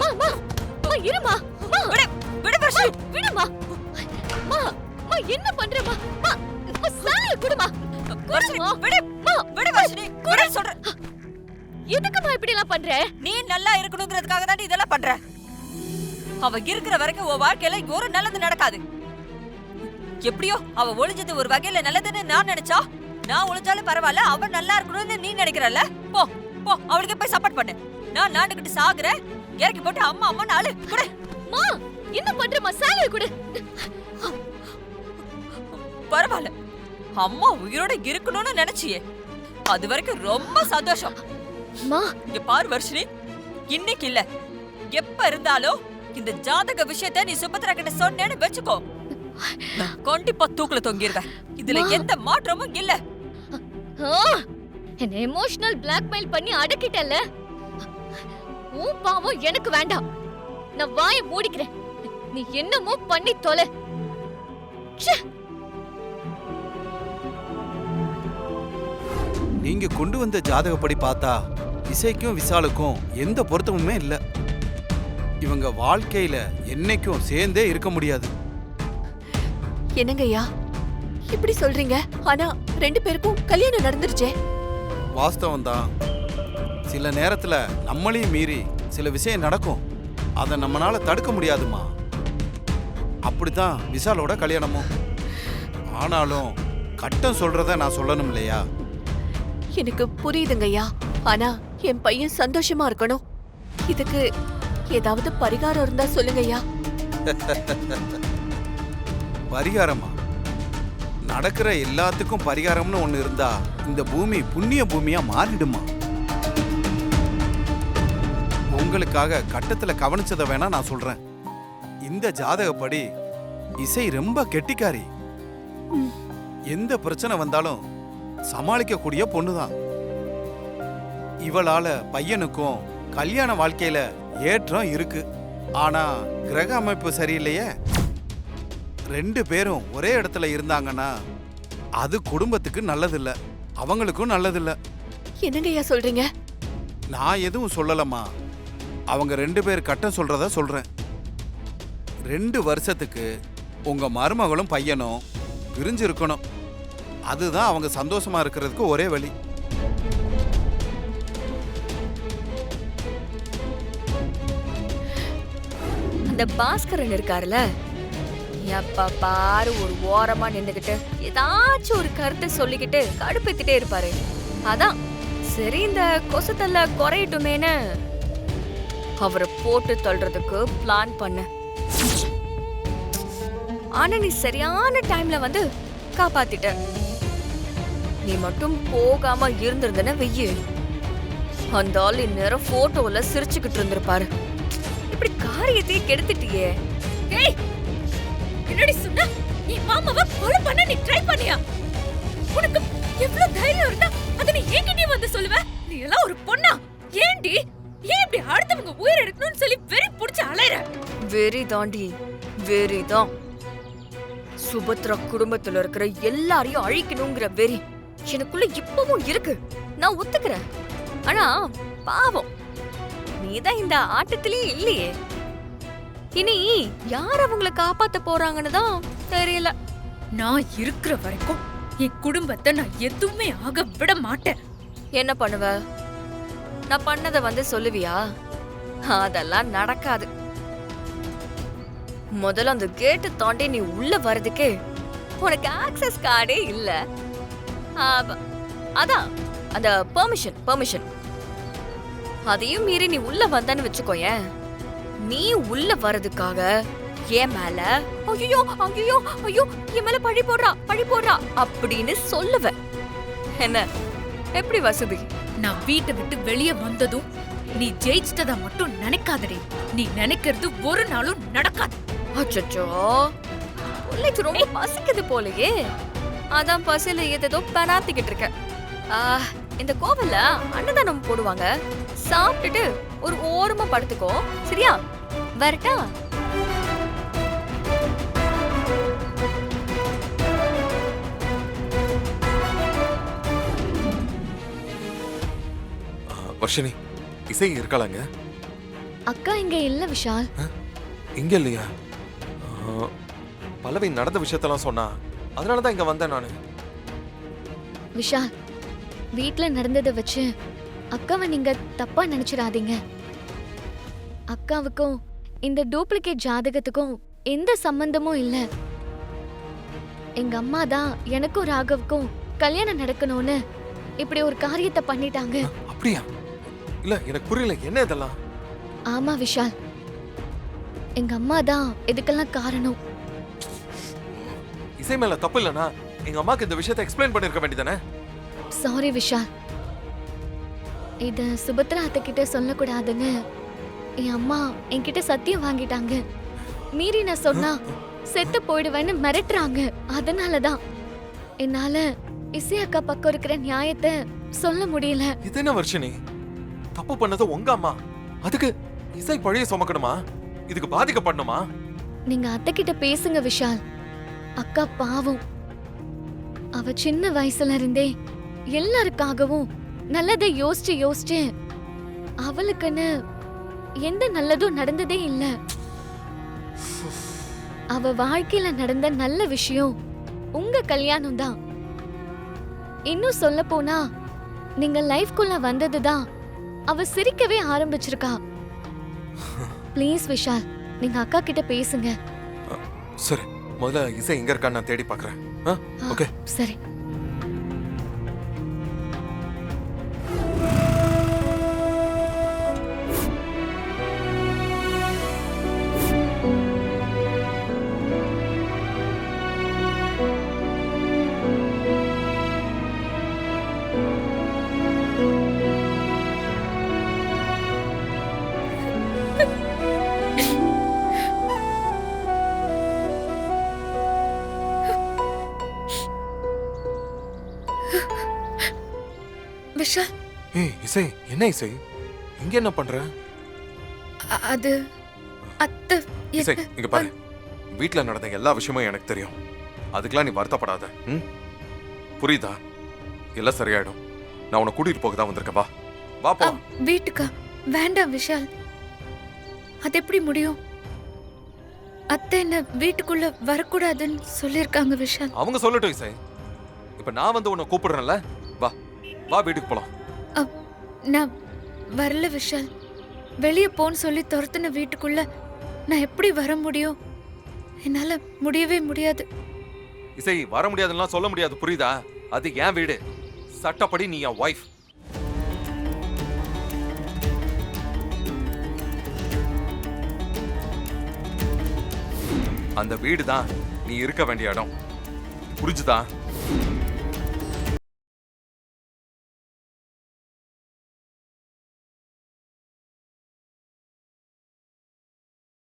மா மா மா இருமா மா விடு விடு வர்ஷினி விடுமா மா மா என்ன பண்றமா மா சாலை குடுமா வர்ஷினி விடு மா விடு வர்ஷினி விடு சொல்றேன். எதுக்குமா இப்படி எல்லாம் பண்ற? நீ நல்லா இருக்கணும்ங்கிறதுக்காக தான் இதெல்லாம் பண்ற. அவ இருக்கிற வரைக்கும் உன் வாழ்க்கையில ஒரு நல்லது நடக்காது. எப்படியோ அவ ஒளிஞ்சது ஒரு வகையில நல்லதுன்னு நான் நினைச்சா, நான் ஒளிஞ்சாலும் பரவாயில்ல அவ நல்லா இருக்கணும்னு நீ நினைக்கிறல்ல. போ போ அவளுக்கு போய் சப்போர்ட் பண்ணு. நான் நாண்டுகிட்டு சாகுறேன், இறக்கி போட்டு அம்மா அம்மா நாளு குடு. மா என்ன பண்றமா? சாலை குடு. பரவாயில்ல, அம்மா உயிரோட இருக்கணும்னு நினைச்சியே, அது வரைக்கும் ரொம்ப சந்தோஷம். மா இங்க பாரு வர்ஷினி, இன்னைக்கு இல்ல எப்ப இருந்தாலும் இந்த ஜாதக விஷயத்தை நீ சுபத்ரா கிட்ட சொன்னேன்னு வெச்சுக்கோ, கண்டிப்பா தூக்குல தொங்கிடுவேன். இதுல எந்த மாற்றமும் இல்ல. என்ன எமோஷனல் பிளாக்மெயில் பண்ணி அடக்கிட்டல. உன் பாவம் எனக்கு வேண்டாம். நான் வாயை மூடிக்கிறேன். நீ என்னமோ பண்ணி தொலை. நீங்க கொண்டு வந்த ஜாதகப்படி பார்த்தா இசைக்கும் விசாலுக்கும் எந்த பொருத்தமுமே இல்ல. இவங்க வாழ்க்கையில என்னைக்கும் சேர்ந்தே இருக்க முடியாது. என்னங்கய்யா இப்படி சொல்றீங்க? ஆனா 2 பேருக்கும் கல்யாணம் நடந்துருச்சே. வாஸ்தவம் தான். சில நேரத்துல நம்மளையும் மீறி சில விஷயம் நடக்கும். அதை நம்மளால தடுக்க முடியாதுமா. அப்படித்தான் விசாலோட கல்யாணமும். ஆனாலும் கட்டம் சொல்றத நான் சொல்லணும் இல்லையா? எனக்கு புரியுதுங்கய்யா. ஆனா என் பையன் சந்தோஷமா இருக்கணும். இதுக்கு ஏதாவது பரிகாரம் இருந்தா சொல்லுங்கய்யா. பரிகாரமா? நடக்கிற எல்லாத்துக்கும் பரிகாரம்னு ஒண்ணு இருந்தா இந்த பூமி புண்ணிய பூமியா மாறிடுமா? உங்களுக்காக கட்டத்துல கவனிச்சதை வேணா நான் சொல்றேன். இந்த ஜாதகப்படி இசை ரொம்ப கெட்டிக்காரி. எந்த பிரச்சனை வந்தாலும் சமாளிக்கக்கூடிய பொண்ணுதான். இவளால பையனுக்கும் கல்யாண வாழ்க்கையில ஏற்றம் இருக்கு. ஆனா கிரக அமைப்பு சரியில்லையே. 2 பேரும் ஒரே இடத்துல இருந்தாங்கன்னா அது குடும்பத்துக்கு நல்லதில்ல, அவங்களுக்கும் நல்லதில்ல. என்னங்கய்யா சொல்றீங்க? நான் எதுவும் சொல்லலம்மா. அவங்க 2 பேர் கட்டம் சொல்றத சொல்றேன். 2 வருஷத்துக்கு உங்க மருமகளும் பையனும் பிரிஞ்சு இருக்கணும். அதுதான் அவங்க சந்தோஷமா இருக்கிறதுக்கு ஒரே வழி. அந்த பாஸ்கரன் இருக்காருல, எப்ப பாரு ஒரு ஓரமா நின்னுகிட்டு ஏதாச்சும் ஒரு கருத்தை சொல்லிக்கிட்டு கடுப்பேத்திட்டே இருப்பாரு. அதான் சரி இந்த கொசுத்தல்ல குறையட்டுமேனு அவரை போட்டு தள்ளுறதுக்கு பிளான் பண்ண. ஆனா நீ சரியான டைம்ல வந்து காப்பாத்திட்ட. நீ மட்டும் போகாம இருந்திருந்தன வெய்யு, அந்த ஆள் இந்நேரம் போட்டோல சிரிச்சுக்கிட்டு இருந்திருப்பாரு. இப்படி காரியத்தையே கெடுத்துட்டியே. ஏய் என்னடி சொன்ன? நீ மாமாவை கொலை பண்ண நீ ட்ரை பண்ணியா? உனக்கு எவ்வளவு தைரியம் இருந்தா அத நீ என்கிட்ட வந்து சொல்லுவ? நீ எல்லாம் ஒரு பொண்ணா? ஏண்டி ஏன் இப்படி அடுத்தவங்க உயிர் எடுக்கணும்னு சொல்லி வெறி புடிச்சு அலையற? வெறி தாண்டி வெறிதான். சுபத்ரா குடும்பத்துல இருக்கிற எல்லாரையும் அழிக்கணுங்கிற வெறி எனக்குள்ள இப்பவும் இருக்கு. நான் ஒத்துக்கிறேன். ஆனா பாவம் நீதான் இந்த ஆட்டத்திலேயே இல்லையே. இனி யார் அவங்கள காப்பாத்த போறாங்கன்னு தான் தெரியல. நான் இருக்கிற வரைக்கும் என் குடும்பத்தை நான் எதுவுமே ஆக விட மாட்டேன். என்ன பண்ணுவ? நான் பண்ணத வந்து சொல்லுவியா? அதெல்லாம் நடக்காது. முதல்ல அந்த கேட்டு தாண்டி நீ உள்ள வர்றதுக்கு உனக்கு ஆக்சஸ் கார்டே இல்ல. அதான் அந்த பெர்மிஷன் அதையும் மீறி நீ உள்ள வந்தான்னு வச்சுக்கோயேன், நீ உள்ள வர்றதுக்காக என் மேல ஐயோ ஐயோ ஐயோ என் மேல பழி போடுறா அப்படின்னு சொல்லுவ. என்ன எப்படி வசதி? நான் வீட்டை விட்டு வெளியே வந்ததும் நீ ஜெயிச்சிட்டதா மட்டும் நினைக்காதடி. நீ நினைக்கிறது ஒரு நாளும் நடக்காது. அச்சச்சோ, பிள்ளைக்கு ரொம்ப பசிக்குது போலயே. அதான் பசியில ஏதோ பெனாத்திக்கிட்டு இருக்க. இந்த கோவில்ல அன்னதானம் போடுவாங்க, சாப்பிட்டுட்டு ஒரு ஓரமா படுத்துக்கோ, சரியா? வரட்டா? வர்ஷினி, இசை இருக்காளாங்க? அக்கா இங்க இல்ல விஷால். இங்க இல்லையா? பல்லவி நடந்த விஷயத்தெல்லாம் சொன்னா, அதனாலதான் இங்க வந்தேன் நானு. விஷால், வீட்ல நடந்ததை வச்சு அக்காவை நீங்க தப்பா நினைச்சிடாதீங்க. அக்காவுக்கும் இந்த டூப்ளிகேட் ஜாதகத்துக்கும் எந்த சம்பந்தமும் இல்ல. எங்க அம்மா தான் எனக்கும் ராகவுக்கும் கல்யாணம் நடக்கணும்னு இப்படி ஒரு காரியத்தை பண்ணிட்டாங்க. அப்படியா? இல்ல எனக்கு புரியல, என்ன இதெல்லாம்? ஆமா விஷால், எங்க அம்மா தான் இதுக்கெல்லாம் காரணம். இசை மேல தப்பு இல்லனா எங்க அம்மாக்கு இந்த விஷயத்தை எக்ஸ்பிளைன் பண்ணிருக்க வேண்டியதானே? சாரி விஷால், இத சுபத்ரா அத்தை கிட்ட சொல்லக்கூடாதுன்னு என் அம்மா என்கிட்ட சத்தியம் வாங்கிட்டாங்க. மீறி நான் சொன்னா செத்து போயிடுவேன்னு மிரட்டுறாங்க. அதனாலதான் என்னால இசை அக்கா பக்கம் இருக்கிற நியாயத்தை சொல்ல முடியல. இது என்ன வர்ஷினி? தப்பு பண்ணது உங்க அம்மா, அதுக்கு இசை பழைய சுமக்கணுமா? இதுக்கு பாதிக்கப்படணுமா? நீங்க அத்தை கிட்ட பேசுங்க விஷால். அக்கா பாவம், அவ சின்ன வயசுல இருந்தே எல்லாருக்காகவும் நல்லதை யோசிச்சு யோசிச்சு அவளுக்குன்னு எந்த நல்லதும் நடந்ததே இல்ல. அவ வாழ்க்கையில நடந்த நல்ல விஷயம் உங்க கல்யாணம் தான். இன்னும் சொல்ல போனா நீங்க லைஃப்குள்ள வந்ததுதான் அவ சிரிக்கவே ஆரம்பிச்சிருக்கா. ப்ளீஸ் விஷால், நீங்க அக்கா கிட்ட பேசுங்க. சரி, முதல்ல இசை எங்க இருக்கான்னு நான் தேடி பார்க்கறேன். ஓகே சரி. விஷால், ஏய் இசை, என்ன இசை இங்க என்ன பண்ற? அது அத்தை இசை இங்க பாரு, வீட்ல நடந்த எல்லா விஷயமும் எனக்கு தெரியும். அதுக்கெல்லாம் நீ வருத்தப்படாத. புரியுதா? எல்லாம் சரியாயிடும். நான் உன்னை கூட்டிட்டு போக தான் வந்திருக்கேன். வா வா போ. வீட்டுக்கா? வேண்டாம் விஷால், அது எப்படி முடியும்? அத்தை என்ன வீட்டுக்குள்ள வரக்கூடாதுன்னு சொல்லிருக்காங்க விஷால். அவங்க சொல்லட்டும் இசை. இப்ப நான் வந்து உன்னை கூப்பிடுறேன்ல, வா வா வீட்டுக்கு போலாம். நான் வரல விஷால். வெளியே போன்னு சொல்லி துரத்துன வீட்டுக்குள்ள நான் எப்படி வர முடியும்? என்னால முடியவே முடியாது. இசை, வர முடியாதுன்னா சொல்ல முடியாது, புரியுதா? அது என் வீடு, சட்டப்படி நீ என் வைஃப். அந்த வீடு தான் நீ இருக்க வேண்டிய இடம், புரிஞ்சுதா?